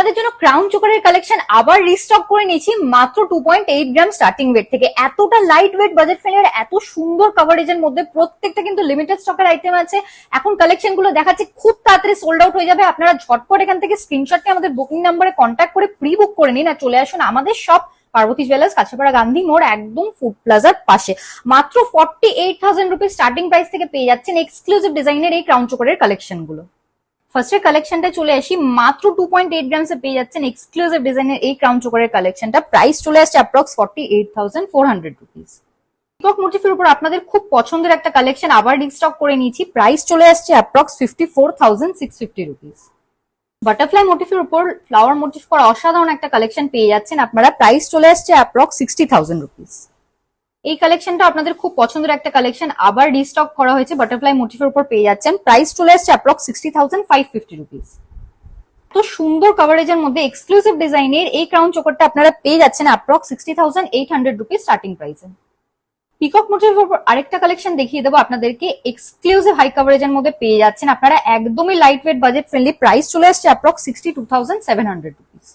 আপনাদের জন্য crown চোকারের collection আবার রিস্টক করে নিয়েছি মাত্র 2.8 গ্রাম স্টার্টিং ওয়েট থেকে। এতটা লাইট ওয়েট বাজেট ফ্রেন্ডলি আর এত সুন্দর কভারেজের মধ্যে প্রত্যেকটা কিন্তু লিমিটেড স্টকের আইটেম আছে। এখন কালেকশন গুলো দেখাচ্ছে খুব তাড়াতাড়ি সোল্ড আউট হয়ে যাবে। আপনারা ঝটপট এখান থেকে স্ক্রিনশট নিয়ে আমাদের বুকিং নাম্বারে কন্ট্যাক্ট করে প্রি বুক করে নিন আর চলে আসুন আমাদের সব পার্বতী জুয়েলার্স, কাছাপাড়া গান্ধী মোড়, একদম ফুড প্লাজার পাশে। মাত্র 48,000 রুপিস স্টার্টিং প্রাইস থেকে পেয়ে যাচ্ছেন এক্সক্লুসিভ ডিজাইনের এই ক্রাউন চোকারের কালেকশন গুলো। ফার্স্টে কালেকশনটা চলে আসি, মাত্র 2.8 গ্রামসে পেয়ে যাচ্ছেন এক্সক্লুসিভ ডিজাইনের এই ক্রাউন চোকারের কালেকশনটা। প্রাইস চলে আসছে অ্যাপ্রক্স 48,400 রুপিস। পিকক মোটিফের উপর আপনাদের খুব পছন্দের একটা কালেকশন আবার রিস্টক করে নিয়েছি। প্রাইস চলে আসছে অ্যাপ্রক্স 54,650 রুপিস। বাটারফ্লাই মোটিফের উপর ফ্লাওয়ার মোটিফ করা অসাধারণ একটা কালেকশন পেয়ে যাচ্ছেন আপনারা। প্রাইস চলে আসছে অ্যাপ্রক্স 60,000 রুপিস। এই কালেকশনটা আপনাদের খুব পছন্দের একটা কালেকশন আবার রিস্টক করা হয়েছে, বাটারফ্লাই মোটিফের উপর পেয়ে যাচ্ছেন। প্রাইস চলে আসছে অ্যাপ্রক্স 60,550 রুপিস। তো সুন্দর কভারেজের মধ্যে এক্সক্লুসিভ ডিজাইনের এই ক্রাউন চোকারটা আপনারা পেয়ে যাচ্ছেন অ্যাপ্রক্স 60,800 রুপিস স্টার্টিং প্রাইসে। পিকক মোটিফের উপর আরেকটা কালেকশন দেখিয়ে দেবো আপনাদেরকে, এক্সক্লুসিভ হাই কভারেজের মধ্যে পেয়ে যাচ্ছেন আপনারা একদমই light weight budget friendly. Price চলে আসছে অ্যাপ্রক্স 62,700 রুপিস।